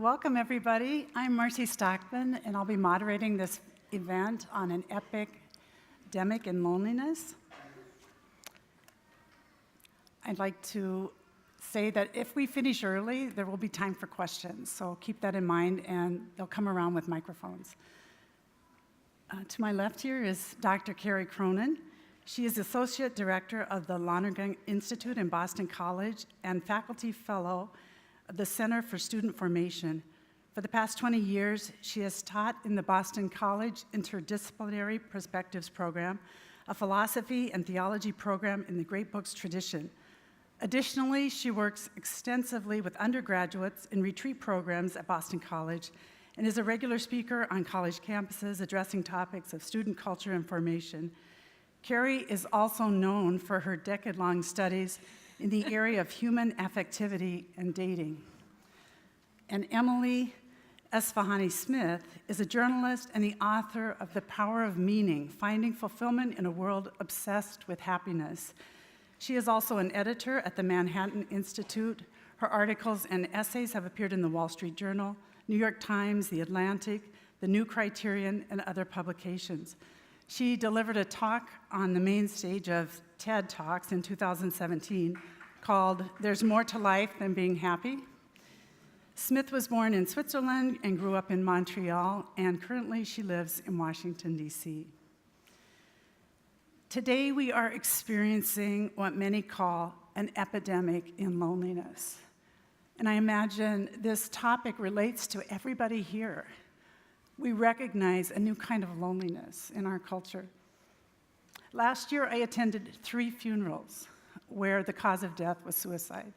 Welcome everybody. I'm Marcy Stockman, and I'll be moderating this event on an epidemic in loneliness. I'd like to say that if we finish early, there will be time for questions, so keep that in mind, and they'll come around with microphones. To my left here is Dr. Kerry Cronin. She is Associate Director of the Lonergan Institute in Boston College and Faculty Fellow of the Center for Student Formation. For the past 20 years, she has taught in the Boston College Interdisciplinary Perspectives Program, a philosophy and theology program in the Great Books tradition. Additionally, she works extensively with undergraduates in retreat programs at Boston College and is a regular speaker on college campuses addressing topics of student culture and formation. Kerry is also known for her decade-long studies in the area of human affectivity and dating. And Emily Esfahani Smith is a journalist and the author of The Power of Meaning, Finding Fulfillment in a World Obsessed with Happiness. She is also an editor at the Manhattan Institute. Her articles and essays have appeared in the Wall Street Journal, New York Times, The Atlantic, The New Criterion, and other publications. She delivered a talk on the main stage of TED Talks in 2017 called There's More to Life Than Being Happy. Smith was born in Switzerland and grew up in Montreal, and currently she lives in Washington, D.C. Today we are experiencing what many call an epidemic in loneliness. And I imagine this topic relates to everybody here. We recognize a new kind of loneliness in our culture. Last year, I attended 3 funerals where the cause of death was suicide.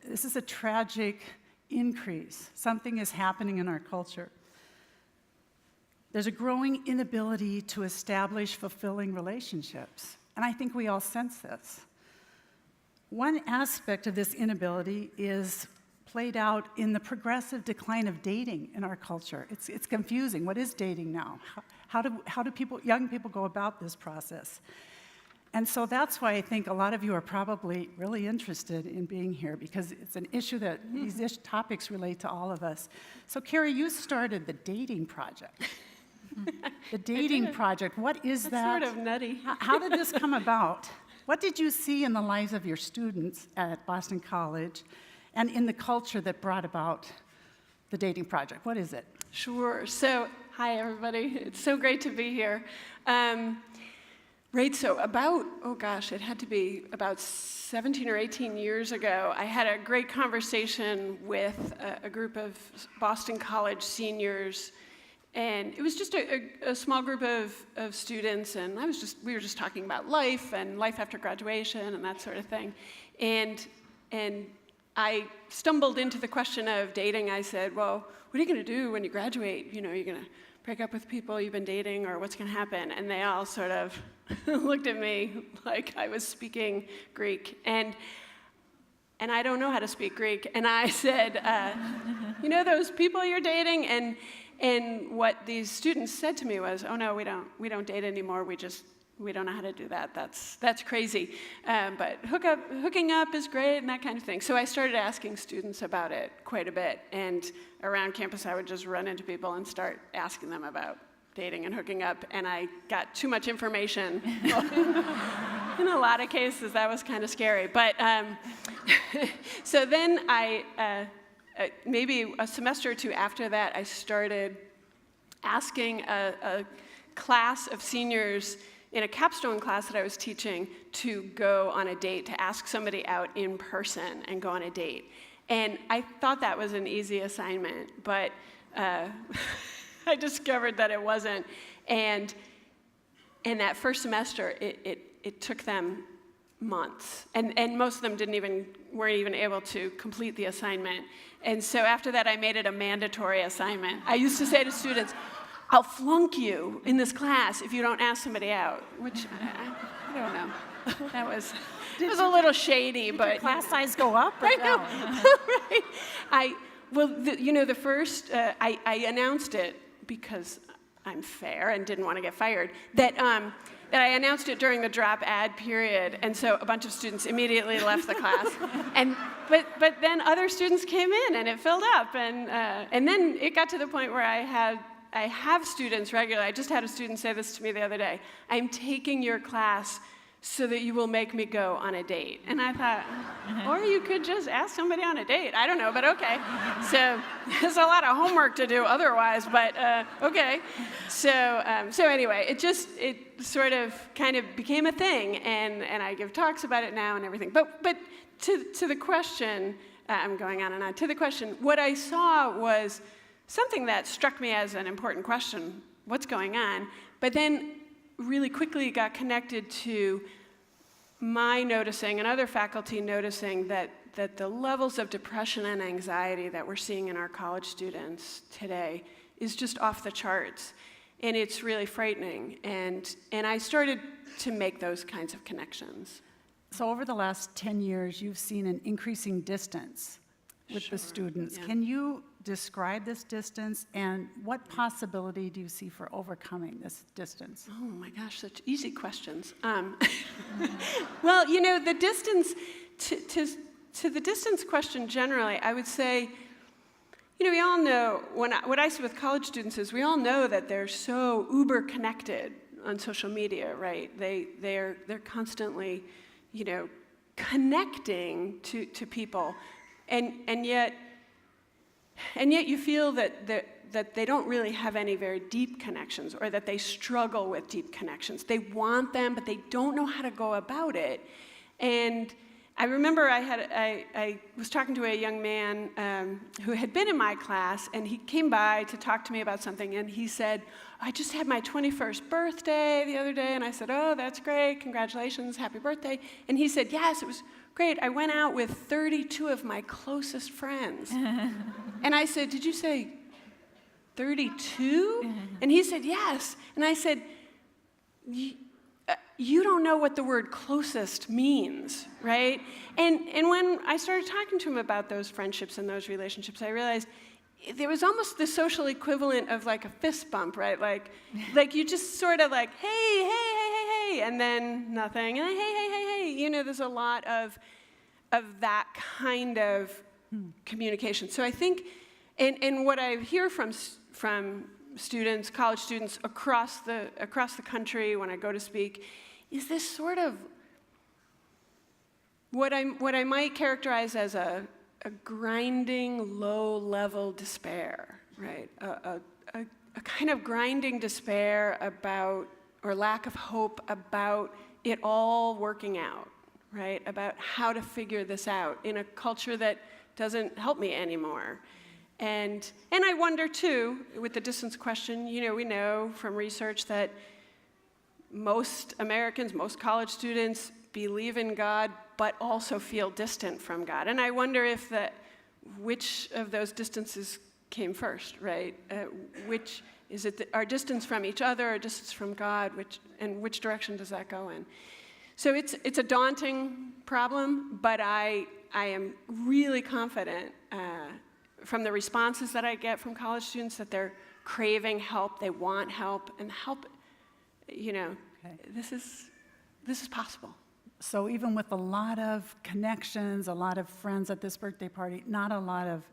This is a tragic increase. Something is happening in our culture. There's a growing inability to establish fulfilling relationships, and I think we all sense this. One aspect of this inability is played out in the progressive decline of dating in our culture. It's confusing. What is dating now? How do young people go about this process? And so that's why I think a lot of you are probably really interested in being here, because it's an issue that these topics relate to all of us. So Kerry, you started the Dating Project. The Dating Project, what is that? That's sort of nutty. How did this come about? What did you see in the lives of your students at Boston College and in the culture that brought about the Dating Project? What is it? Sure. So, hi, everybody. It's so great to be here. Right, so it had to be about 17 or 18 years ago, I had a great conversation with a group of Boston College seniors, and it was just a small group of students, and we were just talking about life and life after graduation and that sort of thing. And I stumbled into the question of dating. I said, well, what are you going to do when you graduate? You know, you're going to break up with people you've been dating, or what's going to happen? And they all sort of looked at me like I was speaking Greek. And I don't know how to speak Greek. And I said, you know those people you're dating? And what these students said to me was, oh no, we don't date anymore. We don't know how to do that. That's crazy. But hooking up is great and that kind of thing. So I started asking students about it quite a bit. And around campus, I would just run into people and start asking them about dating and hooking up. And I got too much information. In a lot of cases, that was kind of scary. But so then maybe a semester or 2 after that, I started asking a class of seniors in a capstone class that I was teaching to go on a date, to ask somebody out in person and go on a date. And I thought that was an easy assignment, but I discovered that it wasn't. And that first semester, it took them months. And most of them weren't even able to complete the assignment. And so after that, I made it a mandatory assignment. I used to say to students, I'll flunk you in this class if you don't ask somebody out, which I don't know. That was a little shady, but did your class size go up? Or I know, right? The first I announced it because I'm fair and didn't want to get fired. That I announced it during the drop ad period, and so a bunch of students immediately left the class. And but then other students came in and it filled up, and then it got to the point where I have students regularly. I just had a student say this to me the other day. I'm taking your class so that you will make me go on a date. And I thought, or you could just ask somebody on a date. I don't know, but okay. So there's a lot of homework to do otherwise, but okay. So anyway, it sort of kind of became a thing, and I give talks about it now and everything. But to the question, I'm going on and on. To the question, what I saw was something that struck me as an important question, what's going on? But then really quickly got connected to my noticing and other faculty noticing that the levels of depression and anxiety that we're seeing in our college students today is just off the charts. And it's really frightening. And I started to make those kinds of connections. So over the last 10 years, you've seen an increasing distance with the students. Yeah. Can you describe this distance, and what possibility do you see for overcoming this distance? Oh my gosh, such easy questions. Well, the distance, to the distance question generally, I would say, we all know, what I see with college students is we all know that they're so uber connected on social media, right? They're constantly, connecting to people, and yet you feel that they don't really have any very deep connections, or that they struggle with deep connections. They want them, but they don't know how to go about it. And I remember I was talking to a young man who had been in my class, and he came by to talk to me about something, and he said, I just had my 21st birthday the other day, and I said, oh, that's great, congratulations, happy birthday. And he said, yes, it was great. I went out with 32 of my closest friends. And I said, did you say 32? And he said, yes. And I said, you don't know what the word closest means, right? And when I started talking to him about those friendships and those relationships, I realized there was almost the social equivalent of like a fist bump, right? Like you just sort of like, hey, and then nothing, and then hey. There's a lot of that kind of communication. So I think, and what I hear from students, college students across the country when I go to speak, is this sort of what I might characterize as a grinding, low-level despair, right? A kind of grinding despair about, or lack of hope about it all working out, right? About how to figure this out in a culture that doesn't help me anymore. And I wonder, too, with the distance question, we know from research that most Americans, most college students believe in God, but also feel distant from God. And I wonder if which of those distances came first, right? Which is it our distance from each other or distance from God? Which direction does that go in? So it's a daunting problem, but I am really confident from the responses that I get from college students that they're craving help, they want help, and help. Okay. This is possible. So even with a lot of connections, a lot of friends at this birthday party, not a lot of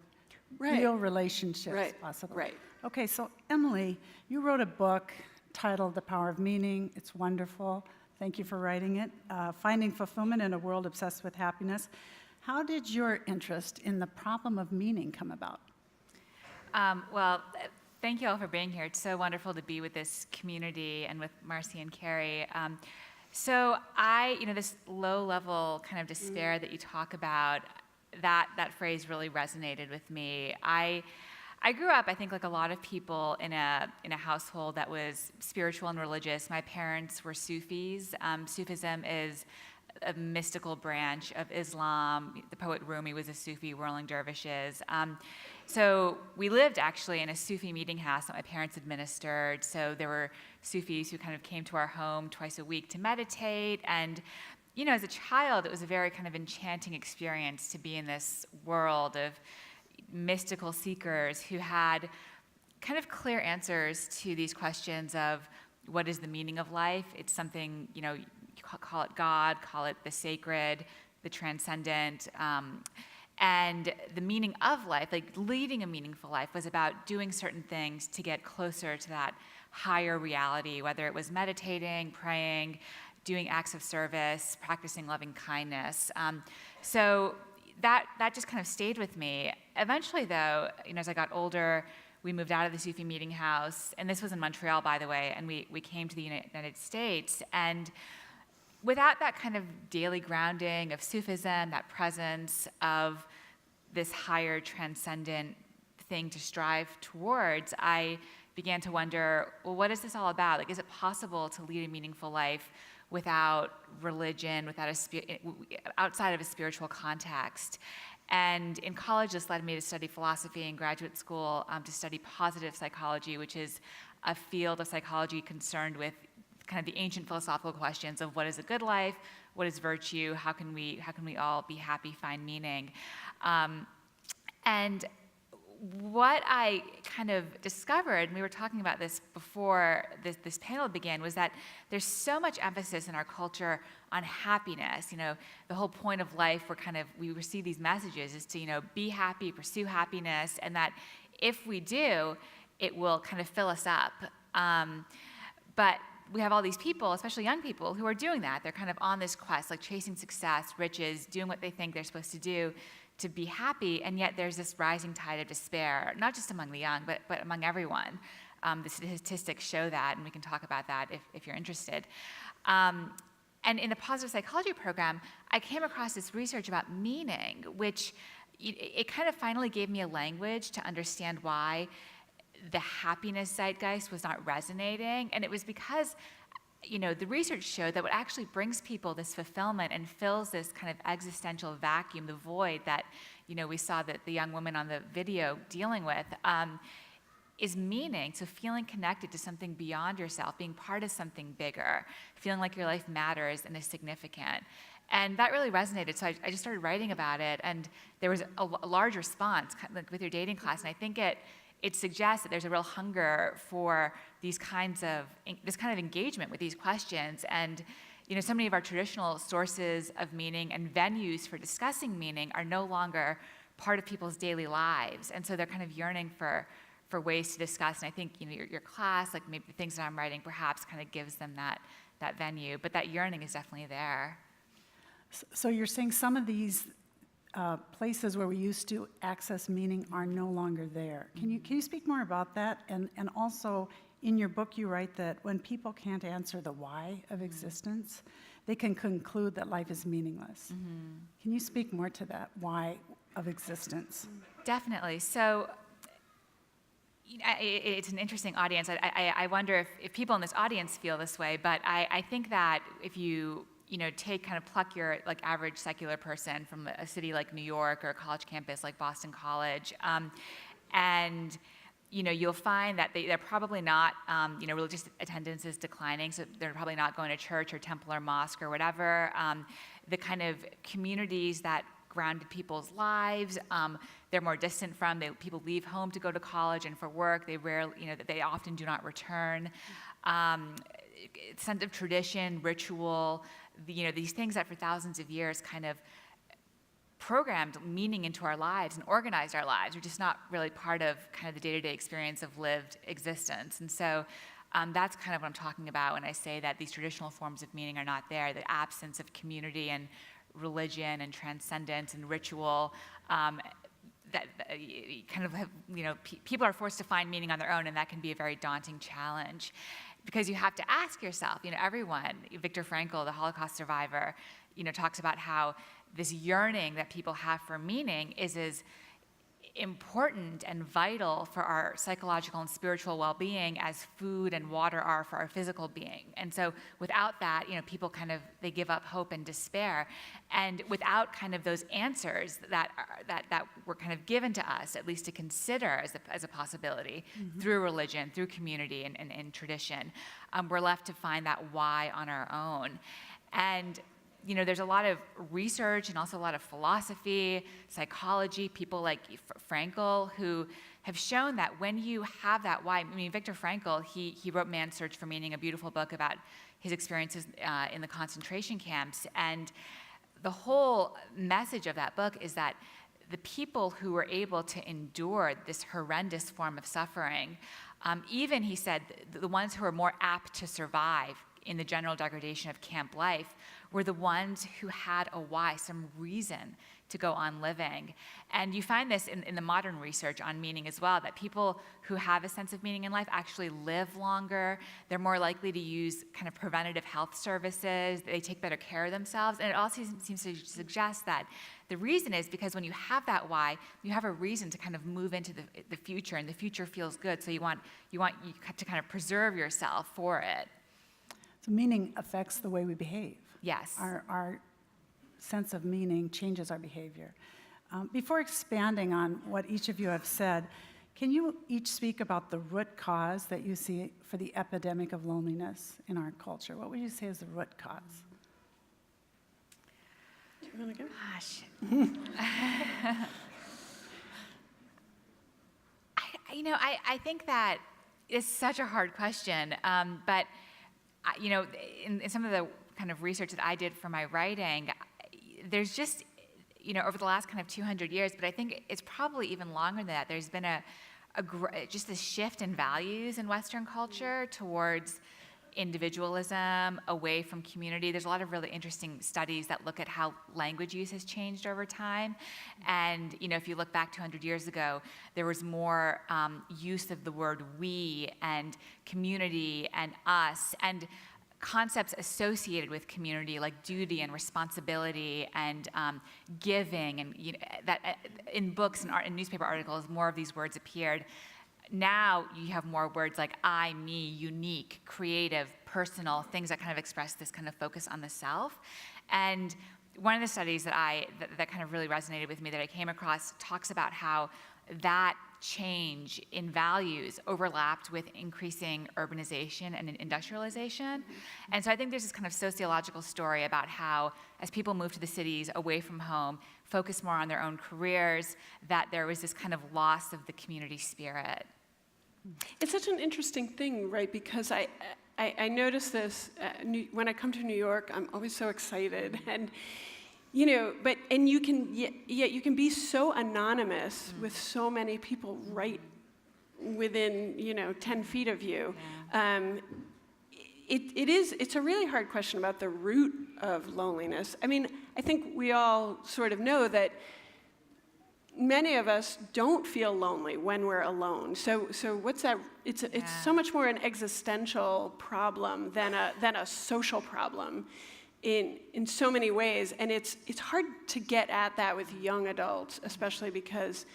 real relationships possible. Right. Okay, so Emily, you wrote a book titled The Power of Meaning. It's wonderful. Thank you for writing it. Finding Fulfillment in a World Obsessed with Happiness. How did your interest in the problem of meaning come about? Well, thank you all for being here. It's so wonderful to be with this community and with Marcy and Kerry. So this low-level kind of despair that you talk about, that phrase really resonated with me. I grew up, I think, like a lot of people, in a household that was spiritual and religious. My parents were Sufis. Sufism is a mystical branch of Islam. The poet Rumi was a Sufi, whirling dervishes. So we lived actually in a Sufi meeting house that my parents administered. So there were Sufis who kind of came to our home twice a week to meditate. And, as a child, it was a very kind of enchanting experience to be in this world of mystical seekers who had kind of clear answers to these questions of what is the meaning of life. It's something, call it God, call it the sacred, the transcendent. And the meaning of life, like leading a meaningful life, was about doing certain things to get closer to that higher reality, whether it was meditating, praying, doing acts of service, practicing loving kindness. So that just kind of stayed with me. Eventually, though, as I got older, we moved out of the Sufi meeting house, and this was in Montreal, by the way, and we came to the United States. And without that kind of daily grounding of Sufism, that presence of this higher transcendent thing to strive towards, I began to wonder, well, what is this all about? Like, is it possible to lead a meaningful life without religion, without outside of a spiritual context? And in college, this led me to study philosophy. In graduate school, to study positive psychology, which is a field of psychology concerned with kind of the ancient philosophical questions of what is a good life, what is virtue, how can we all be happy, find meaning. And what I kind of discovered, and we were talking about this before this panel began, was that there's so much emphasis in our culture on happiness. The whole point of life, we receive these messages, is to be happy, pursue happiness, and that if we do, it will kind of fill us up. But we have all these people, especially young people, who are doing that. They're kind of on this quest, like chasing success, riches, doing what they think they're supposed to do to be happy, and yet there's this rising tide of despair, not just among the young, but among everyone. The statistics show that, and we can talk about that if you're interested. And in the positive psychology program, I came across this research about meaning, which it kind of finally gave me a language to understand why the happiness zeitgeist was not resonating. And it was because the research showed that what actually brings people this fulfillment and fills this kind of existential vacuum, the void that, we saw that the young woman on the video dealing with, is meaning. So feeling connected to something beyond yourself, being part of something bigger, feeling like your life matters and is significant. And that really resonated. So I just started writing about it, and there was a large response, kind of like with your dating class. And I think it suggests that there's a real hunger for this kind of engagement with these questions. And so many of our traditional sources of meaning and venues for discussing meaning are no longer part of people's daily lives. And so they're kind of yearning for ways to discuss. And I think your class, like maybe the things that I'm writing, perhaps kind of gives them that venue. But that yearning is definitely there. So you're saying some of these places where we used to access meaning are no longer there. Can you speak more about that? And also, in your book, you write that when people can't answer the why of existence, they can conclude that life is meaningless. Can you speak more to that why of existence? Definitely. So it's an interesting audience. I wonder if people in this audience feel this way, but I think that if you pluck your average secular person from a city like New York or a college campus like Boston College, and you'll find that they're probably not, religious attendance is declining, so they're probably not going to church or temple or mosque or whatever. The kind of communities that grounded people's lives, they're more distant from. People leave home to go to college and for work. They often do not return. Sense of tradition, ritual, these things that for thousands of years kind of programmed meaning into our lives and organized our lives are just not really part of kind of the day-to-day experience of lived existence. And so that's kind of what I'm talking about when I say that these traditional forms of meaning are not there. The absence of community and religion and transcendence and ritual, that kind of have, people are forced to find meaning on their own, and that can be a very daunting challenge. Because you have to ask yourself, everyone, Viktor Frankl, the Holocaust survivor, talks about how this yearning that people have for meaning is as important and vital for our psychological and spiritual well-being as food and water are for our physical being. And so without that, people they give up hope and despair. And without kind of those answers that were kind of given to us, at least to consider as a possibility, through religion, through community and tradition, we're left to find that why on our own. And there's a lot of research and also a lot of philosophy, psychology, people like Frankl, who have shown that when you have that why, Viktor Frankl, he wrote Man's Search for Meaning, a beautiful book about his experiences in the concentration camps. And the whole message of that book is that the people who were able to endure this horrendous form of suffering, even, he said, the ones who were more apt to survive in the general degradation of camp life were the ones who had a why, some reason to go on living. And you find this in the modern research on meaning as well, that people who have a sense of meaning in life actually live longer. They're more likely to use kind of preventative health services. They take better care of themselves. And it also seems to suggest that the reason is because when you have that why, you have a reason to kind of move into the future, and the future feels good. So you want to kind of preserve yourself for it. So meaning affects the way we behave. Yes. Our sense of meaning changes our behavior. Before expanding on what each of you have said, can you each speak about the root cause that you see for the epidemic of loneliness in our culture? What would you say is the root cause? Do you want to go? Gosh. I think that it's such a hard question, but in some of the kind of research that I did for my writing, there's just, over the last kind of 200 years, but I think it's probably even longer than that, there's been just a shift in values in Western culture towards individualism, away from community. There's a lot of really interesting studies that look at how language use has changed over time. And, if you look back 200 years ago, there was more use of the word we and community and us, and concepts associated with community like duty and responsibility and giving, and that in books and newspaper articles, more of these words appeared. Now you have more words like I, me, unique, creative, personal, things that kind of express this kind of focus on the self. And one of the studies that kind of really resonated with me that I came across talks about how that change in values overlapped with increasing urbanization and industrialization. And so I think there's this kind of sociological story about how as people move to the cities away from home, focus more on their own careers, that there was this kind of loss of the community spirit. It's such an interesting thing, right? Because I notice this when I come to New York. I'm always so excited, and you can be so anonymous with so many people right within 10 feet of you. Yeah. It's a really hard question about the root of loneliness. I mean, I think we all sort of know that many of us don't feel lonely when we're alone. So what's that? It's so much more an existential problem than a social problem in so many ways. And it's hard to get at that with young adults, especially because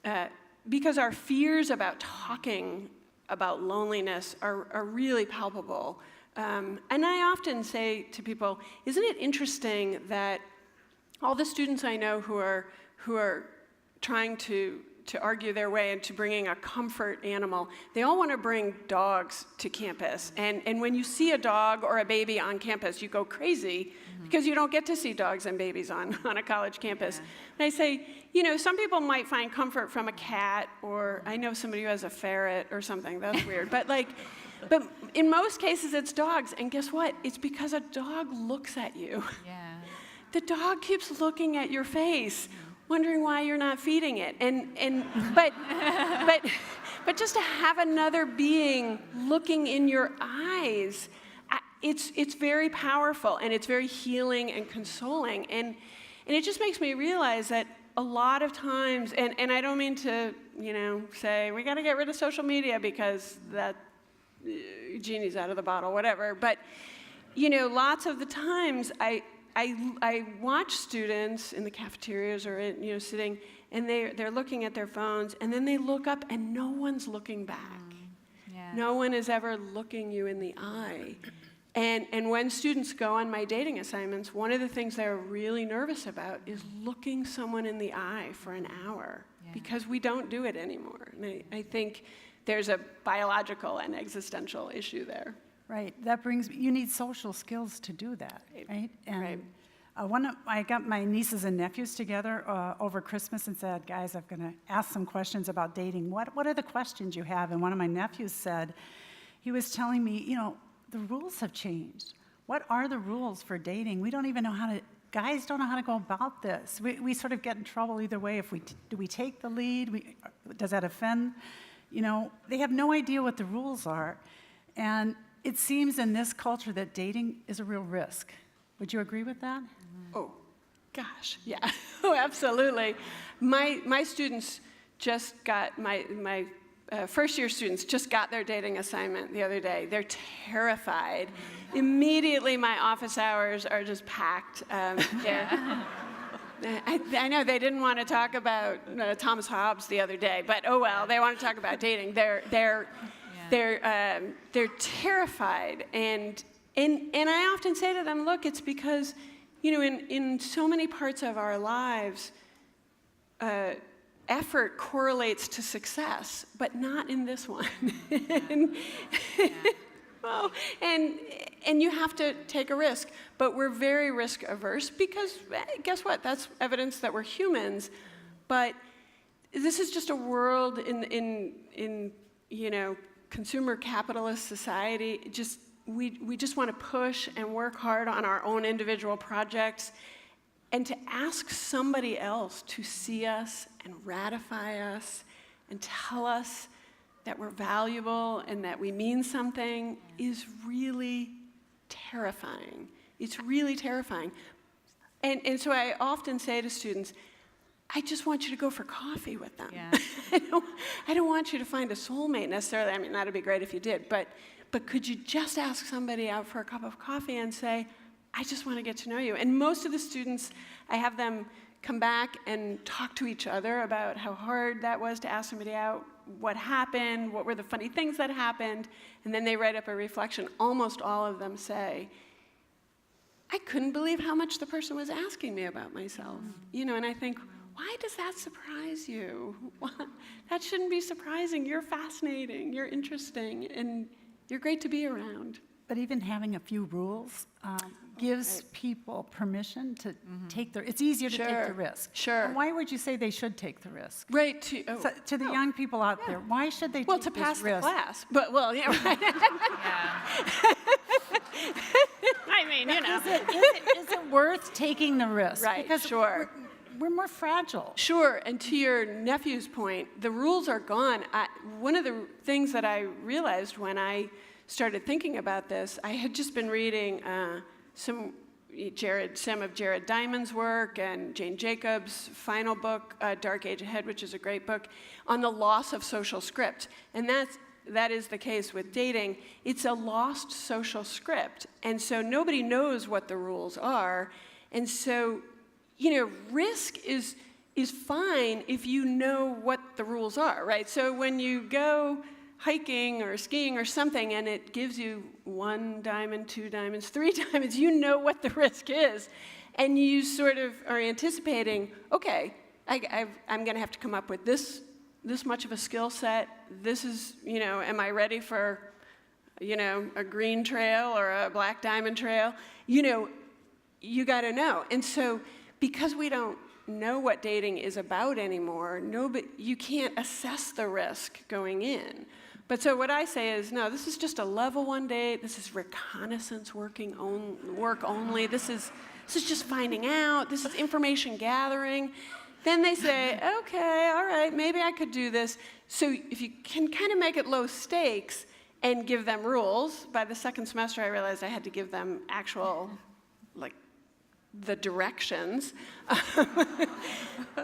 our fears about talking about loneliness are really palpable. And I often say to people, isn't it interesting that all the students I know who are trying to argue their way into bringing a comfort animal, they all want to bring dogs to campus. And when you see a dog or a baby on campus, you go crazy because you don't get to see dogs and babies on a college campus. Yeah. And I say, some people might find comfort from a cat, or I know somebody who has a ferret or something. That's weird. But in most cases, it's dogs. And guess what? It's because a dog looks at you. Yeah. The dog keeps looking at your face, wondering why you're not feeding it. But just to have another being looking in your eyes, it's very powerful, and it's very healing and consoling. And it just makes me realize that a lot of times, and I don't mean to, say we got to get rid of social media because that genie's out of the bottle, whatever. But lots of the times I watch students in the cafeterias or sitting, and they're looking at their phones, and then they look up, and no one's looking back. Yeah. No one is ever looking you in the eye. And when students go on my dating assignments, one of the things they're really nervous about is looking someone in the eye for an hour, because we don't do it anymore. And I think there's a biological and existential issue there. Right. You need social skills to do that, right? And right. I got my nieces and nephews together over Christmas and said, guys, I'm going to ask some questions about dating. What are the questions you have? And one of my nephews said, he was telling me, the rules have changed. What are the rules for dating? We don't even know how to guys don't know how to go about this. We sort of get in trouble either way. Do we take the lead? Does that offend? You know, they have no idea what the rules are. And it seems in this culture that dating is a real risk. Would you agree with that? Oh, gosh, yeah. Oh, absolutely. My students just got, my first-year students just got their dating assignment the other day. They're terrified. Immediately, my office hours are just packed. I know they didn't want to talk about Thomas Hobbes the other day, but oh well, they want to talk about dating. They're terrified, and I often say to them, look, it's because, you know, in so many parts of our lives, effort correlates to success, but not in this one. Well, and you have to take a risk, but we're very risk averse because guess what? That's evidence that we're humans. But this is just a world in you know, consumer capitalist society. We just want to push and work hard on our own individual projects, and to ask somebody else to see us and ratify us and tell us that we're valuable and that we mean something is really terrifying. It's really terrifying. And so I often say to students, I just want you to go for coffee with them. Yeah. I don't want you to find a soulmate necessarily. I mean, that'd be great if you did, but could you just ask somebody out for a cup of coffee and say, I just want to get to know you. And most of the students, I have them come back and talk to each other about how hard that was to ask somebody out, what happened, what were the funny things that happened, and then they write up a reflection. Almost all of them say, I couldn't believe how much the person was asking me about myself. You know, and I think, why does that surprise you? That shouldn't be surprising. You're fascinating, you're interesting, and you're great to be around. But even having a few rules gives people permission to take the, it's easier to take the risk. Sure. And why would you say they should take the risk? Right. To the young people out there, why should they take this risk? Well, to pass the class. But, well, yeah, right. I mean, you know. Is it worth taking the risk? Right, because sure. We're more fragile. Sure, and to your nephew's point, the rules are gone. One of the things that I realized when I started thinking about this, I had just been reading some of Jared Diamond's work and Jane Jacobs' final book, Dark Age Ahead, which is a great book, on the loss of social script. And that is the case with dating. It's a lost social script, and so nobody knows what the rules are. And so, you know, risk is fine if you know what the rules are, right? So when you go hiking or skiing or something and it gives you 1 diamond, 2 diamonds, 3 diamonds, you know what the risk is. And you sort of are anticipating, okay, I'm going to have to come up with this much of a skill set. This is, you know, am I ready for, you know, a green trail or a black diamond trail? You know, you got to know. And so because we don't know what dating is about anymore, you can't assess the risk going in. But so what I say is, no, this is just a level 1 date. This is reconnaissance work only. This is just finding out. This is information gathering. Then they say, okay, all right, maybe I could do this. So if you can kind of make it low stakes and give them rules, by the second semester I realized I had to give them actual, like, the directions,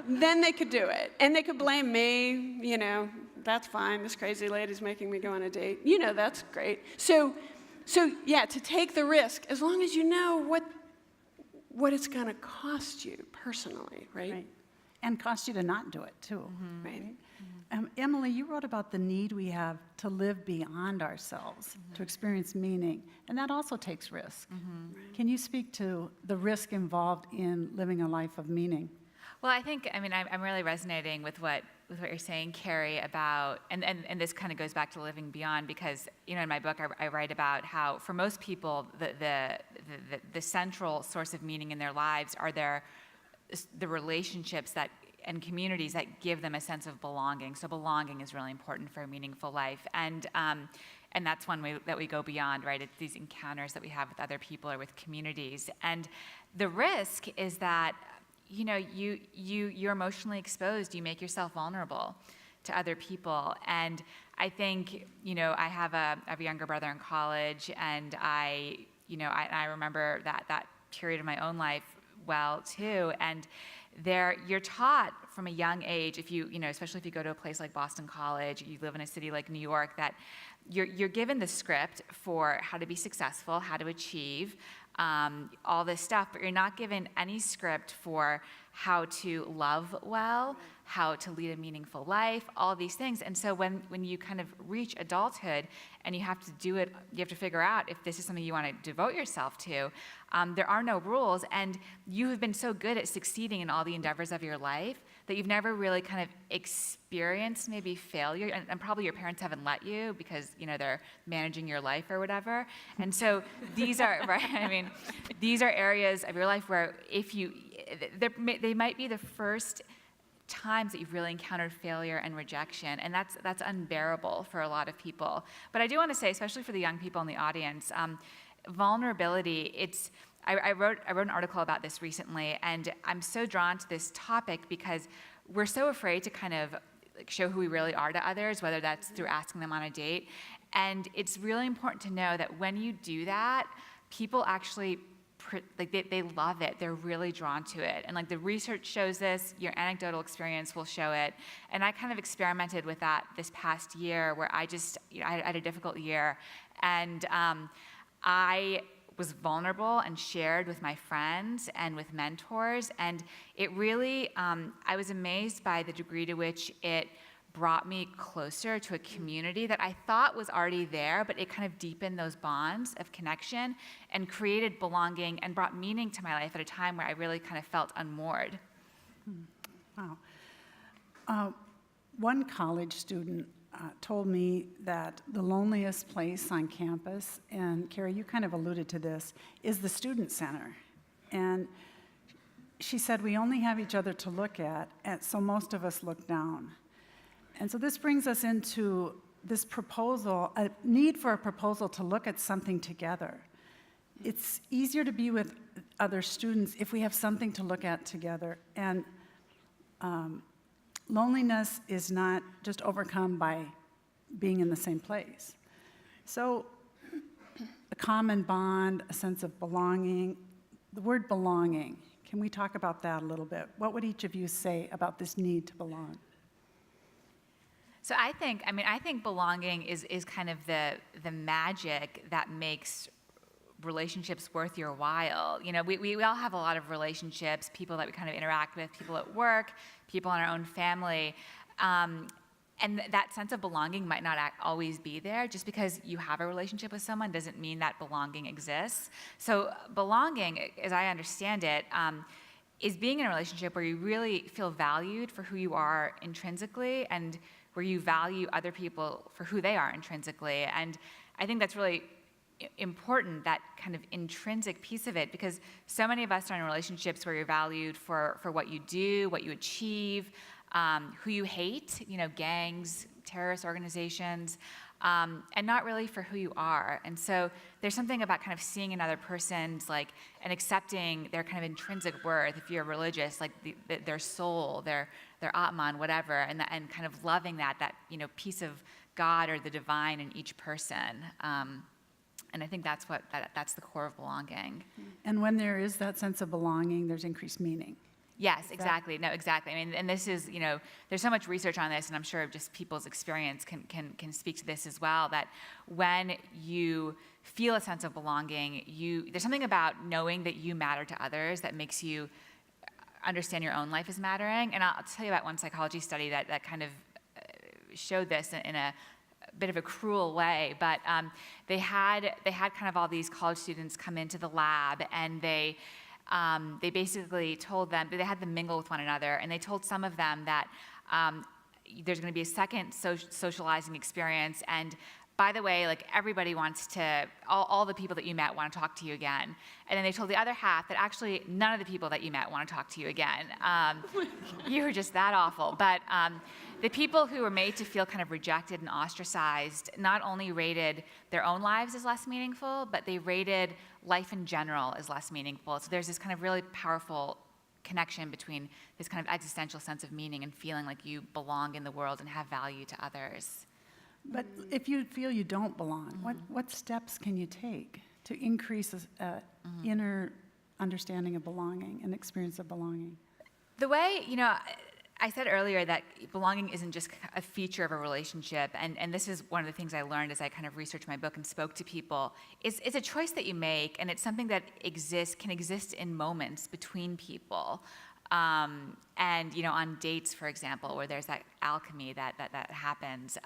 then they could do it. And they could blame me, you know, that's fine, this crazy lady's making me go on a date. You know, that's great. So yeah, to take the risk, as long as you know what it's gonna cost you personally, right? And cost you to not do it, too. Right. Emily, you wrote about the need we have to live beyond ourselves, to experience meaning, and that also takes risk. Can you speak to the risk involved in living a life of meaning? Well, I'm really resonating with what you're saying, Kerry, about, and this kind of goes back to living beyond, because, you know, in my book I write about how for most people the central source of meaning in their lives are the relationships and communities that give them a sense of belonging. So belonging is really important for a meaningful life. And And that's one way that we go beyond, right? It's these encounters that we have with other people or with communities. And the risk is that, you're emotionally exposed, you make yourself vulnerable to other people. And I think, I have a younger brother in college, and I remember that period of my own life well too. And you're taught from a young age, if especially if you go to a place like Boston College, you live in a city like New York, that you're given the script for how to be successful, how to achieve, all this stuff, but you're not given any script for how to love well, how to lead a meaningful life, all these things. And so when you kind of reach adulthood and you have to do it, you have to figure out if this is something you want to devote yourself to. There are no rules, and you have been so good at succeeding in all the endeavors of your life that you've never really kind of experienced maybe failure, and probably your parents haven't let you because they're managing your life or whatever. And so these are right. I mean, these are areas of your life where they might be the first times that you've really encountered failure and rejection, and that's unbearable for a lot of people. But I do want to say, especially for the young people in the audience, vulnerability, I wrote an article about this recently, and I'm so drawn to this topic because we're so afraid to kind of show who we really are to others, whether that's through asking them on a date. And it's really important to know that when you do that, people actually they love it. They're really drawn to it. And the research shows this, your anecdotal experience will show it. And I kind of experimented with that this past year where I had a difficult year. And I was vulnerable and shared with my friends and with mentors. And it really, I was amazed by the degree to which it brought me closer to a community that I thought was already there, but it kind of deepened those bonds of connection and created belonging and brought meaning to my life at a time where I really kind of felt unmoored. Wow. One college student told me that the loneliest place on campus, and Kerry, you kind of alluded to this, is the student center. And she said, we only have each other to look at, and so most of us look down. And so this brings us into this proposal, a need for a proposal to look at something together. It's easier to be with other students if we have something to look at together. And loneliness is not just overcome by being in the same place. So a common bond, a sense of belonging, the word belonging, can we talk about that a little bit? What would each of you say about this need to belong? So I think belonging is kind of the magic that makes relationships worth your while. We all have a lot of relationships, people that we kind of interact with, people at work, people in our own family. And that sense of belonging might not always be there. Just because you have a relationship with someone doesn't mean that belonging exists. So belonging, as I understand it, is being in a relationship where you really feel valued for who you are intrinsically and where you value other people for who they are intrinsically. And I think that's really important, that kind of intrinsic piece of it, because so many of us are in relationships where you're valued for what you do, what you achieve, who you hate, gangs, terrorist organizations, and not really for who you are. And so there's something about kind of seeing another person's and accepting their kind of intrinsic worth, if you're religious, their soul, their Atman, whatever, and kind of loving that piece of God or the divine in each person. And I think that's the core of belonging. And when there is that sense of belonging, there's increased meaning. Yes, exactly. No, exactly. I mean, and this is, there's so much research on this, and I'm sure just people's experience can speak to this as well, that when you feel a sense of belonging, there's something about knowing that you matter to others that makes you understand your own life as mattering. And I'll tell you about one psychology study that kind of showed this in a bit of a cruel way, but they had kind of all these college students come into the lab, and they basically told them, they had them mingle with one another, and they told some of them that there's going to be a second socializing experience, and by the way, like everybody wants to, all the people that you met want to talk to you again. And then they told the other half that actually none of the people that you met want to talk to you again. You were just that awful. But the people who were made to feel kind of rejected and ostracized not only rated their own lives as less meaningful, but they rated life in general as less meaningful. So there's this kind of really powerful connection between this kind of existential sense of meaning and feeling like you belong in the world and have value to others. But if you feel you don't belong, what steps can you take to increase a inner understanding of belonging and experience of belonging? The way, I said earlier that belonging isn't just a feature of a relationship, and this is one of the things I learned as I kind of researched my book and spoke to people. It's a choice that you make, and it's something that can exist in moments between people. And on dates, for example, where there's that alchemy that happens.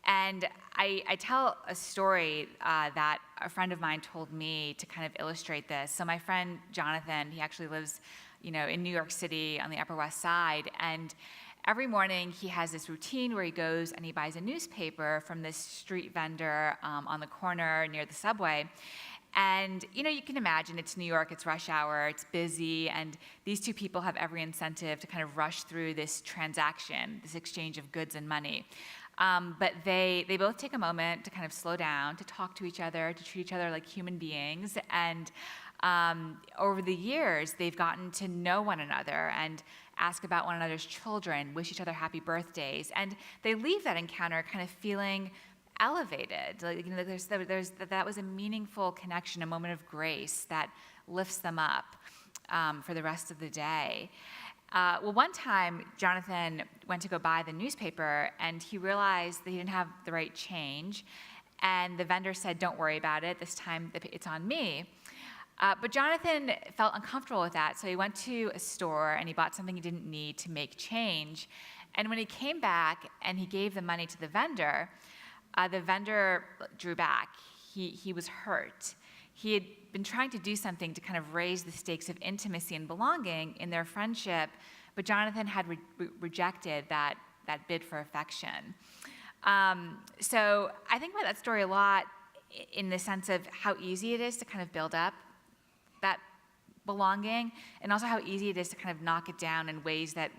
And I tell a story that a friend of mine told me to kind of illustrate this. So my friend Jonathan, he actually lives, in New York City on the Upper West Side, and every morning he has this routine where he goes and he buys a newspaper from this street vendor on the corner near the subway. And, you can imagine it's New York, it's rush hour, it's busy, and these two people have every incentive to kind of rush through this transaction, this exchange of goods and money. But they both take a moment to kind of slow down, to talk to each other, to treat each other like human beings. And over the years, they've gotten to know one another and ask about one another's children, wish each other happy birthdays. And they leave that encounter kind of feeling elevated. Like, that was a meaningful connection, a moment of grace that lifts them up for the rest of the day. Well, one time, Jonathan went to go buy the newspaper, and he realized that he didn't have the right change. And the vendor said, "Don't worry about it. This time it's on me." But Jonathan felt uncomfortable with that, so he went to a store and he bought something he didn't need to make change. And when he came back and he gave the money to the vendor drew back. He was hurt. He had been trying to do something to kind of raise the stakes of intimacy and belonging in their friendship, but Jonathan had rejected that bid for affection. So I think about that story a lot in the sense of how easy it is to kind of build up that belonging, and also how easy it is to kind of knock it down in ways that,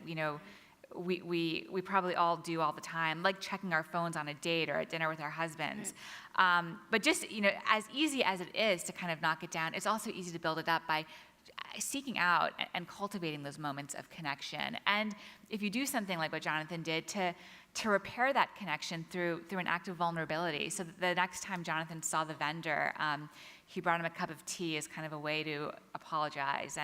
we probably all do all the time, like checking our phones on a date or at dinner with our husbands. But just, as easy as it is to kind of knock it down, it's also easy to build it up by seeking out and cultivating those moments of connection. And if you do something like what Jonathan did to repair that connection through an act of vulnerability. So the next time Jonathan saw the vendor, he brought him a cup of tea as kind of a way to apologize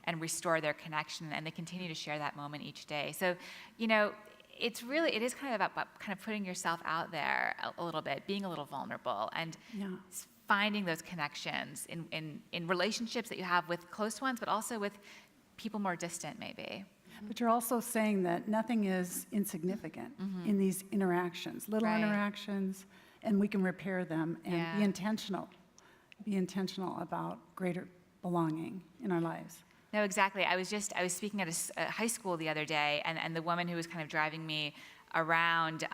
and restore their connection, and they continue to share that moment each day. So, it is kind of about kind of putting yourself out there a little bit, being a little vulnerable, and finding those connections in relationships that you have with close ones, but also with people more distant, maybe. But you're also saying that nothing is insignificant in these interactions, little interactions, and we can repair them and be intentional about greater belonging in our lives. No, exactly. I was speaking at a high school the other day, and the woman who was kind of driving me around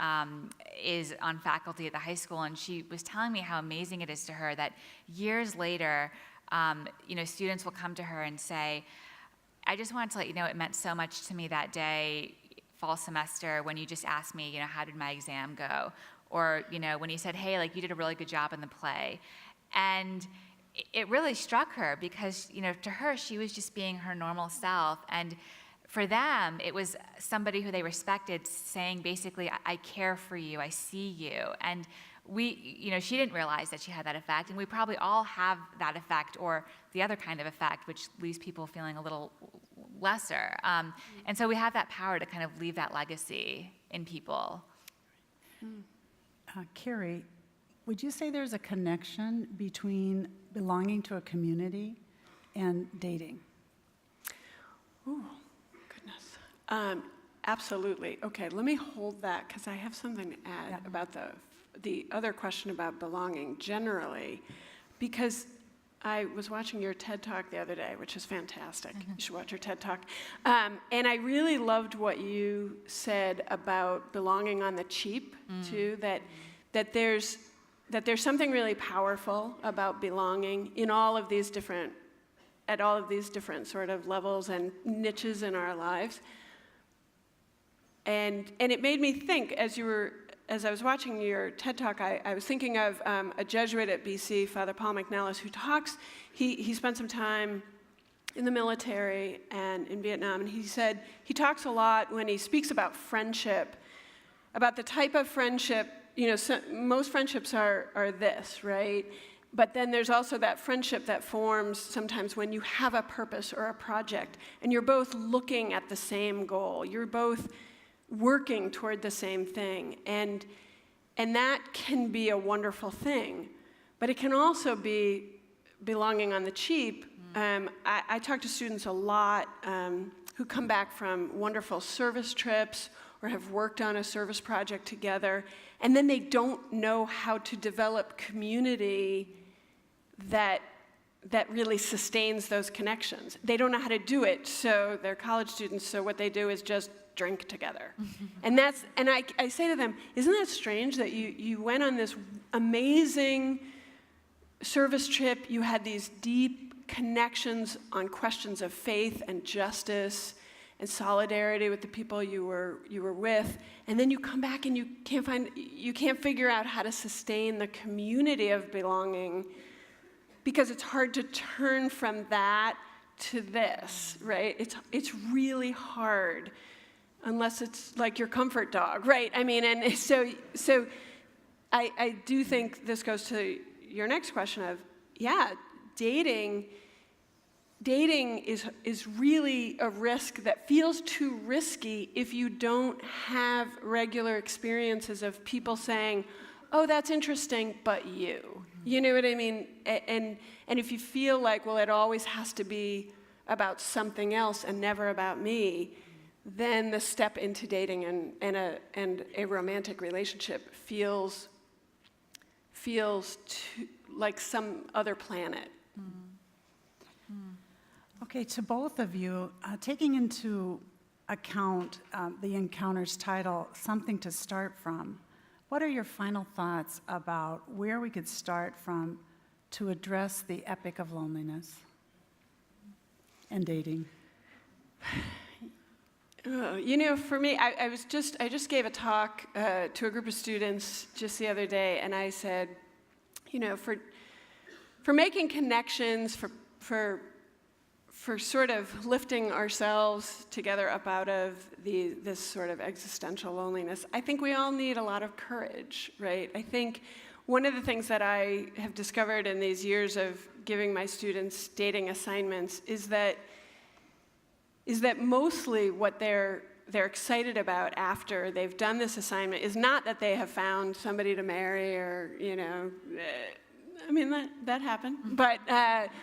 is on faculty at the high school, and she was telling me how amazing it is to her that years later, students will come to her and say, "I just wanted to let you know it meant so much to me that day, fall semester, when you just asked me, how did my exam go?" Or, when you said, "Hey, you did a really good job in the play." And it really struck her because, to her, she was just being her normal self. And for them, it was somebody who they respected saying basically, "I care for you, I see you." And she didn't realize that she had that effect, and we probably all have that effect or the other kind of effect, which leaves people feeling a little lesser. And so we have that power to kind of leave that legacy in people. Kerry, would you say there's a connection between belonging to a community and dating? Ooh, goodness. Absolutely. Okay, let me hold that because I have something to add about the other question about belonging generally, because I was watching your TED Talk the other day, which is fantastic. You should watch your TED Talk. And I really loved what you said about belonging on the cheap, too, that that there's something really powerful about belonging in all of these different, at all of these different sort of levels and niches in our lives. And it made me think, as I was watching your TED Talk, I was thinking of a Jesuit at BC, Father Paul McNellis, who talks, he spent some time in the military and in Vietnam, and he said, he talks a lot when he speaks about friendship, about the type of friendship, most friendships are this, right? But then there's also that friendship that forms sometimes when you have a purpose or a project, and you're both looking at the same goal. You're both working toward the same thing. And that can be a wonderful thing, but it can also be belonging on the cheap. I talk to students a lot who come back from wonderful service trips or have worked on a service project together, and then they don't know how to develop community that really sustains those connections. They don't know how to do it, so they're college students, so what they do is just drink together. And I say to them, isn't that strange that you went on this amazing service trip, you had these deep connections on questions of faith and justice and solidarity with the people you were with, and then you come back and you can't figure out how to sustain the community of belonging because it's hard to turn from that to this, right? It's really hard unless it's like your comfort dog, right? I mean, and so I do think this goes to your next question of, yeah, dating is really a risk that feels too risky if you don't have regular experiences of people saying, oh, that's interesting, but you. You know what I mean? And if you feel like, well, it always has to be about something else and never about me, then the step into dating and a romantic relationship feels like some other planet. Okay, to both of you, taking into account the encounter's title, Something to Start From, what are your final thoughts about where we could start from to address the epic of loneliness and dating? For me, I just gave a talk to a group of students just the other day, and I said, for making connections, for sort of lifting ourselves together up out of this sort of existential loneliness, I think we all need a lot of courage, right? I think one of the things that I have discovered in these years of giving my students dating assignments is that mostly what they're excited about after they've done this assignment is not that they have found somebody to marry or, I mean, that happened, but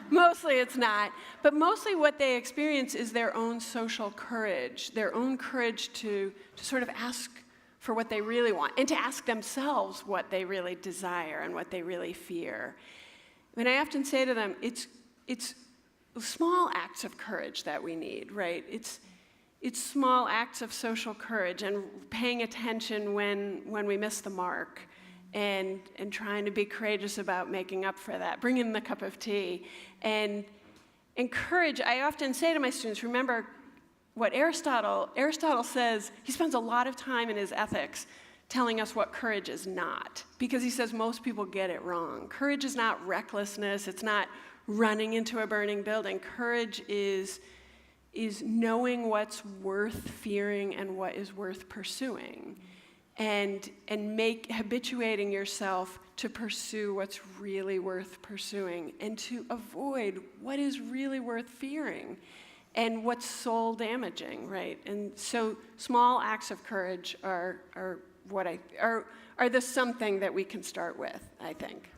mostly it's not. But mostly what they experience is their own social courage, their own courage to sort of ask for what they really want and to ask themselves what they really desire and what they really fear. And I often say to them, it's small acts of courage that we need, right? It's small acts of social courage and paying attention when we miss the mark and trying to be courageous about making up for that, bringing the cup of tea. And courage, I often say to my students, remember what Aristotle says, he spends a lot of time in his ethics telling us what courage is not, because he says most people get it wrong. Courage is not recklessness, it's not running into a burning building. Courage is knowing what's worth fearing and what is worth pursuing, and habituating yourself to pursue what's really worth pursuing and to avoid what is really worth fearing and what's soul damaging, right? And so small acts of courage are the something that we can start with, I think.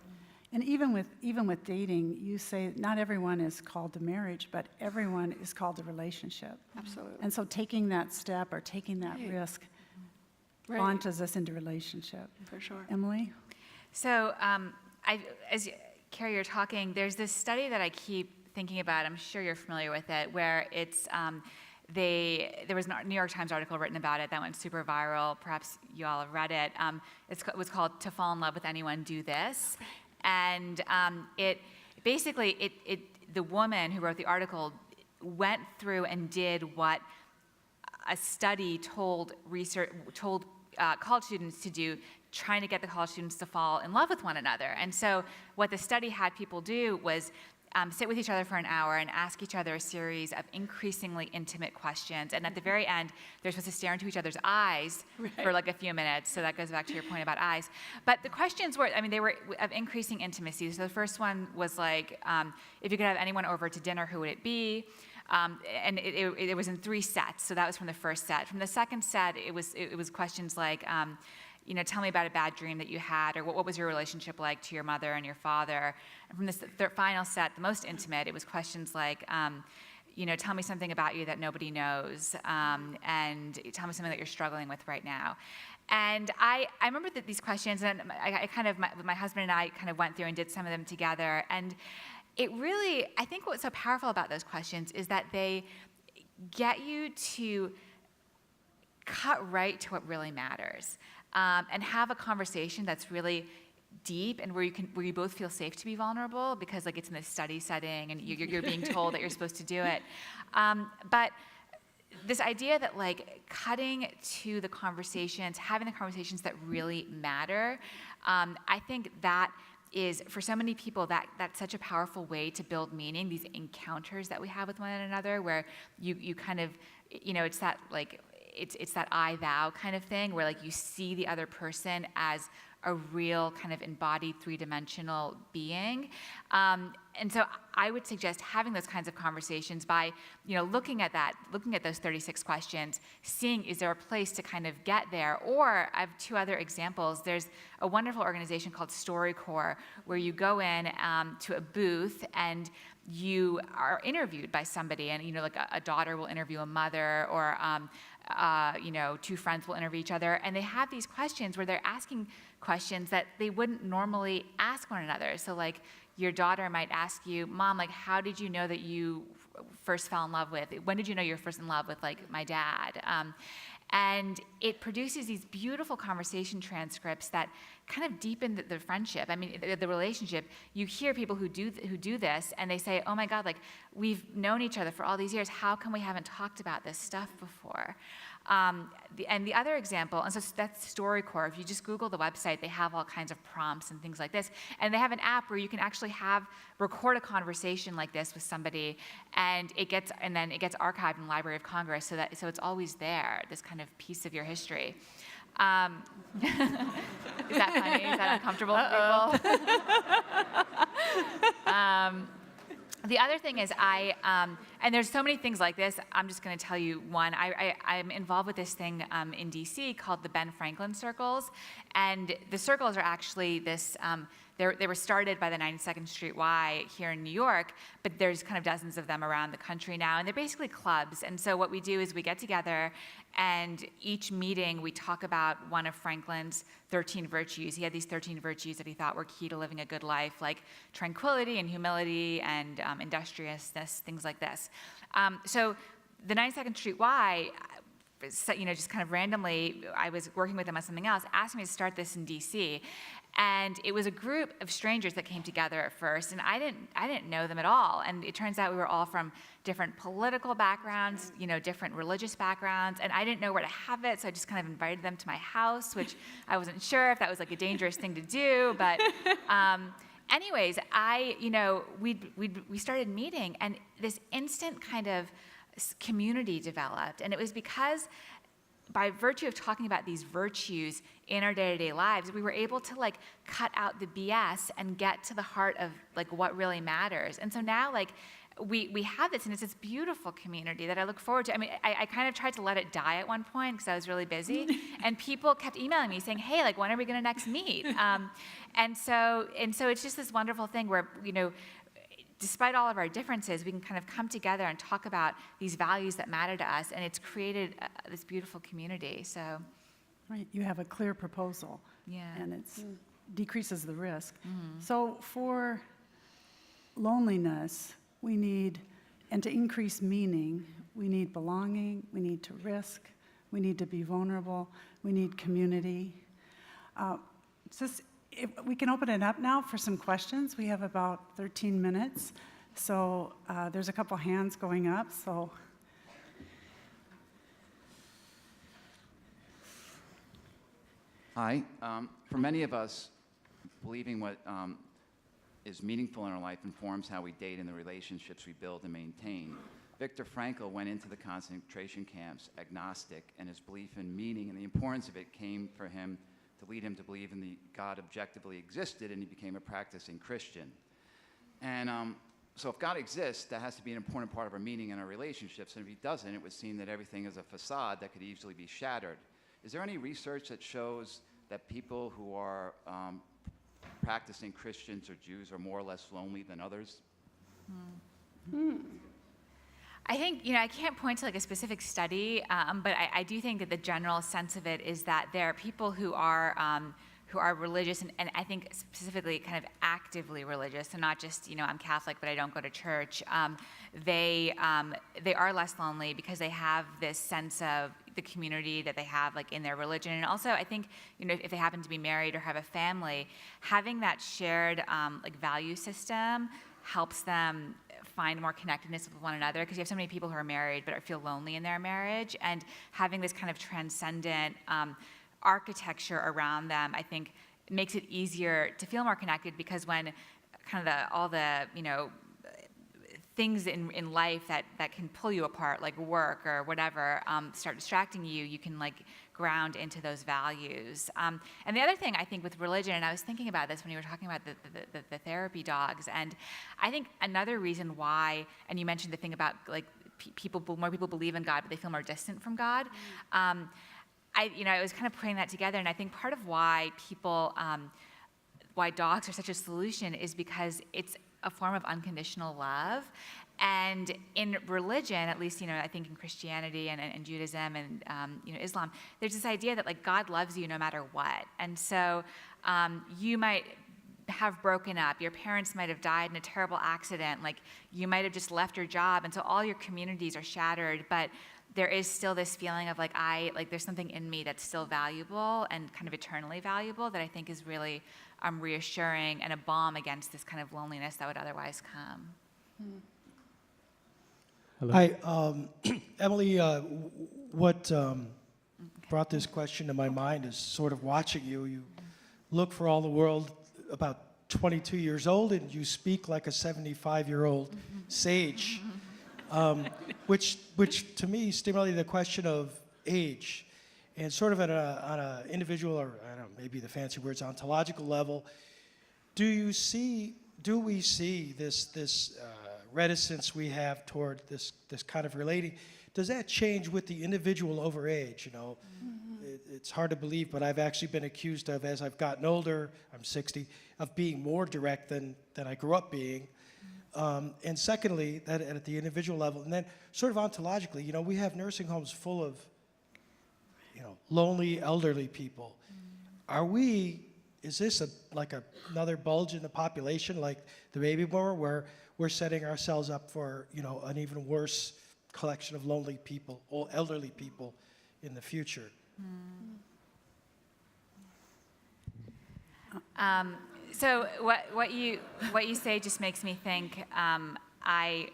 And even with dating, you say not everyone is called to marriage, but everyone is called to relationship. Absolutely. And so taking that step or taking that risk launches us into relationship. For sure. Emily? So as Kerry, you're talking, there's this study that I keep thinking about, I'm sure you're familiar with it, where it's there was a New York Times article written about it that went super viral. Perhaps you all have read it. It was called "To Fall in Love with Anyone, Do This," and it basically the woman who wrote the article went through and did what a study told college students to do, trying to get the college students to fall in love with one another. And so what the study had people do was sit with each other for an hour and ask each other a series of increasingly intimate questions. And at the very end, they're supposed to stare into each other's eyes for like a few minutes. So that goes back to your point about eyes. But the questions were, they were of increasing intimacy. So the first one was like, if you could have anyone over to dinner, who would it be? And it was in 3 sets. So that was from the first set. From the second set, it was questions like, tell me about a bad dream that you had, or what was your relationship like to your mother and your father. And from this final set, the most intimate, it was questions like, tell me something about you that nobody knows, and tell me something that you're struggling with right now. And I remember that these questions, and my husband and I kind of went through and did some of them together. And it really, I think what's so powerful about those questions is that they get you to cut right to what really matters. And have a conversation that's really deep and where you both feel safe to be vulnerable, because like it's in this study setting and you're being told that you're supposed to do it. But this idea that like cutting to the conversations, having the conversations that really matter, I think that is, for so many people, that's such a powerful way to build meaning, these encounters that we have with one another, where you kind of, it's that like, it's that I thou kind of thing, where like you see the other person as a real kind of embodied 3-dimensional being. And so I would suggest having those kinds of conversations by, looking at those 36 questions, seeing is there a place to kind of get there. Or I have 2 other examples. There's a wonderful organization called StoryCorps, where you go in to a booth and you are interviewed by somebody, and like a daughter will interview a mother, or 2 friends will interview each other, and they have these questions where they're asking questions that they wouldn't normally ask one another. So like your daughter might ask you, Mom, like how did you know that you first fell in love with? When did you know you were first in love with like my dad? And it produces these beautiful conversation transcripts that kind of deepen the friendship. The relationship. You hear people who do this, and they say, "Oh my God, like we've known each other for all these years. How come we haven't talked about this stuff before?" And the other example, and so that's StoryCorps. If you just Google the website, they have all kinds of prompts and things like this. And they have an app where you can actually record a conversation like this with somebody, and it gets archived in the Library of Congress, so it's always there, this kind of piece of your history. Is that funny? Is that uncomfortable for people? The other thing is and there's so many things like this. I'm just going to tell you one. I'm involved with this thing in DC called the Ben Franklin Circles. And the circles are actually this, they were started by the 92nd Street Y here in New York, but there's kind of dozens of them around the country now. And they're basically clubs. And so what we do is we get together, and each meeting we talk about one of Franklin's 13 virtues. He had these 13 virtues that he thought were key to living a good life, like tranquility and humility and industriousness, things like this. So the 92nd Street Y, just kind of randomly, I was working with them on something else, asked me to start this in DC. And it was a group of strangers that came together at first, and I didn't know them at all. And it turns out we were all from different political backgrounds, different religious backgrounds, and I didn't know where to have it, so I just kind of invited them to my house, which I wasn't sure if that was like a dangerous thing to do, but anyways, we started meeting, and this instant kind of community developed, and it was because by virtue of talking about these virtues in our day-to-day lives, we were able to like cut out the BS and get to the heart of like what really matters. And so now like we have this, and it's this beautiful community that I look forward to. I kind of tried to let it die at one point because I was really busy, and people kept emailing me saying, "Hey, like when are we going to next meet?" And so it's just this wonderful thing where despite all of our differences, we can kind of come together and talk about these values that matter to us, and it's created this beautiful community. So, right, you have a clear proposal, and it decreases the risk. So for loneliness, we need, and to increase meaning, We need belonging, we need to risk, we need to be vulnerable, we need community. If we can open it up now for some questions. We have about 13 minutes. So there's a couple hands going up, so. Hi. For many of us, believing what is meaningful in our life informs how we date and the relationships we build and maintain. Viktor Frankl went into the concentration camps agnostic, and his belief in meaning and the importance of it came for him to lead him to believe in the God objectively existed, and he became a practicing Christian. And so if God exists, that has to be an important part of our meaning and our relationships, and if he doesn't, it would seem that everything is a facade that could easily be shattered. Is there any research that shows that people who are practicing Christians or Jews are more or less lonely than others? I think, I can't point to like a specific study, but I do think that the general sense of it is that there are people who are religious, and I think specifically kind of actively religious, and not just, I'm Catholic, but I don't go to church. They are less lonely because they have this sense of the community that they have like in their religion. And also I think, if they happen to be married or have a family, having that shared like value system helps them find more connectedness with one another, because you have so many people who are married but feel lonely in their marriage, and having this kind of transcendent architecture around them, I think, makes it easier to feel more connected, because when kind of all the things in life that can pull you apart, like work or whatever, start distracting you, you can like ground into those values. And the other thing I think with religion, and I was thinking about this when you were talking about the therapy dogs, and I think another reason why, and you mentioned the thing about like more people believe in God, but they feel more distant from God. I was kind of putting that together, and I think part of why why dogs are such a solution is because it's a form of unconditional love. And in religion, at least, I think in Christianity and Judaism and, Islam, there's this idea that like God loves you no matter what. And so you might have broken up, your parents might have died in a terrible accident, like you might have just left your job, and so all your communities are shattered, but there is still this feeling of like there's something in me that's still valuable and kind of eternally valuable, that I think is really reassuring and a balm against this kind of loneliness that would otherwise come. Hello. Hi, Emily. What brought this question to my mind is sort of watching you. You look for all the world about 22 years old, and you speak like a 75-year-old sage, which to me stimulated the question of age, and sort of on a individual, or I don't know, maybe the fancy words, ontological level. Do we see this reticence we have toward this kind of relating? Does that change with the individual over age? It's hard to believe, but I've actually been accused of, as I've gotten older, I'm 60, of being more direct than I grew up being. And secondly, that at the individual level, and then sort of ontologically, we have nursing homes full of, lonely elderly people. Is this another bulge in the population, like the baby boomer, where we're setting ourselves up for, an even worse collection of lonely people, or elderly people in the future? So what you say just makes me think. I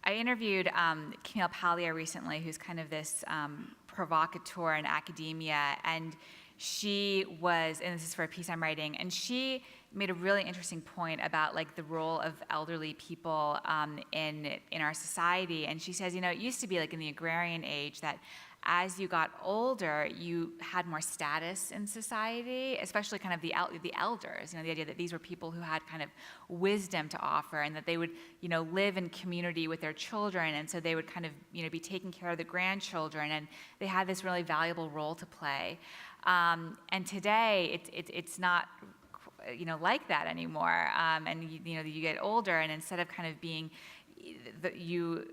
interviewed Camille Paglia recently, who's kind of this provocateur in academia, and she was, and this is for a piece I'm writing, and she made a really interesting point about like the role of elderly people in our society. And she says, it used to be like in the agrarian age that as you got older, you had more status in society, especially kind of the elders, the idea that these were people who had kind of wisdom to offer, and that they would, live in community with their children, and so they would kind of, be taking care of the grandchildren, and they had this really valuable role to play. And today, it's not, like that anymore. And you get older, and instead of kind of being, you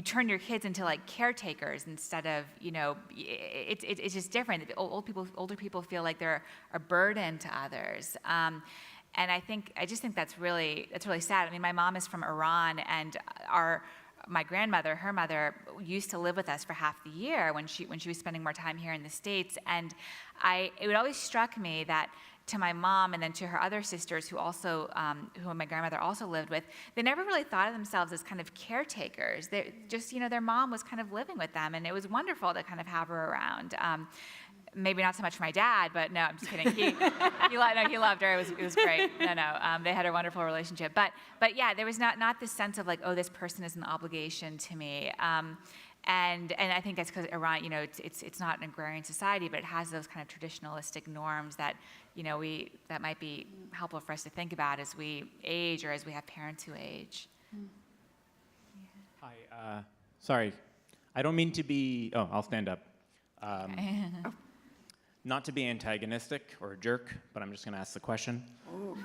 turn your kids into like caretakers instead of, it's just different. Older people feel like they're a burden to others. And I just think that's really sad. I mean, my mom is from Iran, and my grandmother, her mother, used to live with us for half the year when she was spending more time here in the States. And it would always struck me that to my mom and then to her other sisters who also, who my grandmother also lived with, they never really thought of themselves as kind of caretakers. They just, their mom was kind of living with them, and it was wonderful to kind of have her around. Maybe not so much for my dad, but no, I'm just kidding. He loved her. It was great. No, they had a wonderful relationship. But yeah, there was not this sense of like, oh, this person is an obligation to me. And I think that's because Iran, it's not an agrarian society, but it has those kind of traditionalistic norms that, that might be helpful for us to think about as we age or as we have parents who age. Hi, sorry, I don't mean to be, I'll stand up. Not to be antagonistic or a jerk, but I'm just going to ask the question.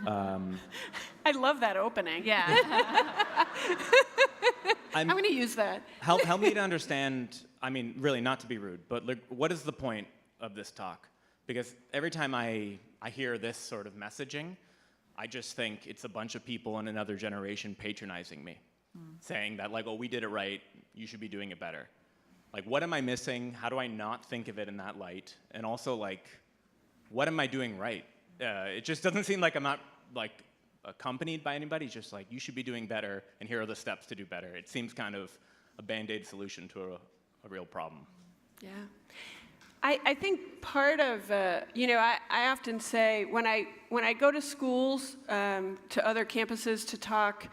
I love that opening. Yeah. I'm going to use that. Help me to understand, I mean, really, not to be rude, but like, what is the point of this talk? Because every time I hear this sort of messaging, I just think it's a bunch of people in another generation patronizing me, saying that like, oh, we did it right, you should be doing it better. Like, what am I missing? How do I not think of it in that light? And also, like, what am I doing right? It just doesn't seem like I'm not, like, accompanied by anybody. It's just like, you should be doing better, and here are the steps to do better. It seems kind of a Band-Aid solution to a real problem. Yeah. I think part of, I often say, when I go to schools, to other campuses to talk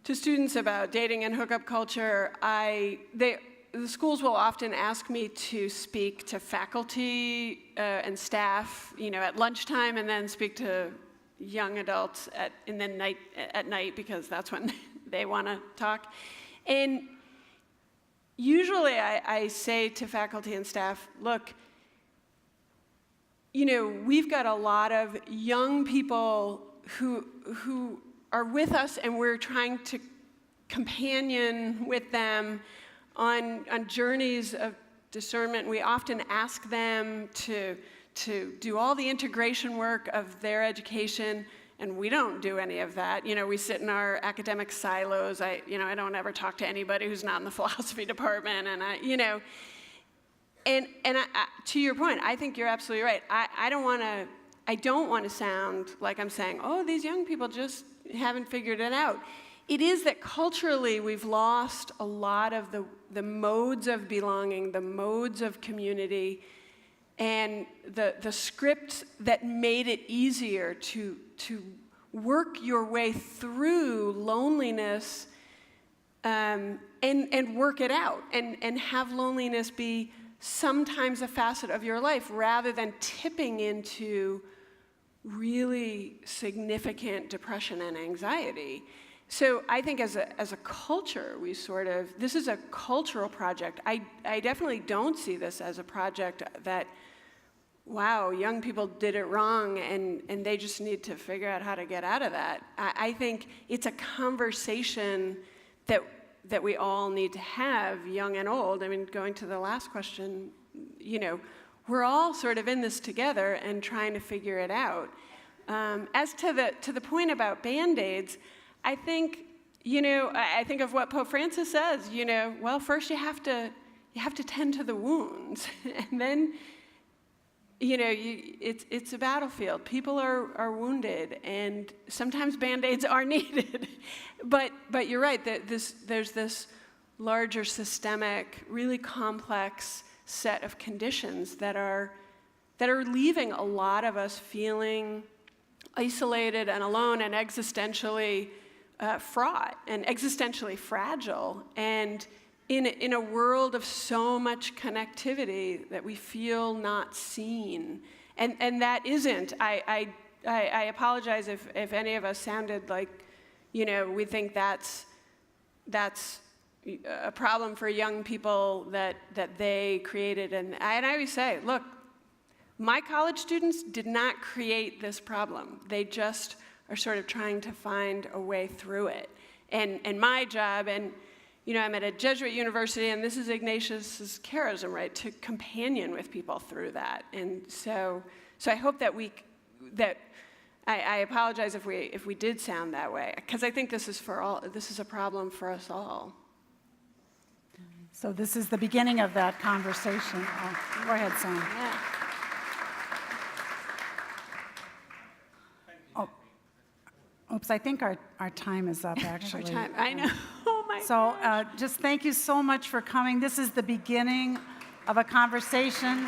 to students about dating and hookup culture, the schools will often ask me to speak to faculty and staff, at lunchtime, and then speak to young adults at night because that's when they want to talk. And usually I say to faculty and staff, look, we've got a lot of young people who are with us, and we're trying to companion with them on journeys of discernment. We often ask them to do all the integration work of their education, and we don't do any of that. We sit in our academic silos. I don't ever talk to anybody who's not in the philosophy department, and to your point, I think you're absolutely right. I don't want to sound like I'm saying, oh, these young people just haven't figured it out. It is that culturally we've lost a lot of the modes of belonging, the modes of community, and the scripts that made it easier to work your way through loneliness and work it out and have loneliness be sometimes a facet of your life rather than tipping into really significant depression and anxiety. So I think as a culture, this is a cultural project. I definitely don't see this as a project that, wow, young people did it wrong and they just need to figure out how to get out of that. I think it's a conversation that we all need to have, young and old. I mean, going to the last question, we're all sort of in this together and trying to figure it out. As to the point about Band-Aids, I think, I think of what Pope Francis says, well, first you have to tend to the wounds, and then, it's a battlefield. People are wounded, and sometimes Band-Aids are needed. But you're right, there's this larger systemic, really complex set of conditions that are leaving a lot of us feeling isolated and alone and existentially fraught and existentially fragile, and in a world of so much connectivity that we feel not seen, and that isn't. I apologize if any of us sounded like, we think that's a problem for young people that they created, and I always say, look, my college students did not create this problem. They just are sort of trying to find a way through it. And my job, and I'm at a Jesuit university, and this is Ignatius's charism, right, to companion with people through that. And so I hope that I apologize if we did sound that way, because I think this is a problem for us all. So this is the beginning of that conversation. Go ahead, Sam. Yeah. Oops, I think our time is up, actually. Our time. I know. Oh my So gosh. just thank you so much for coming. This is the beginning of a conversation.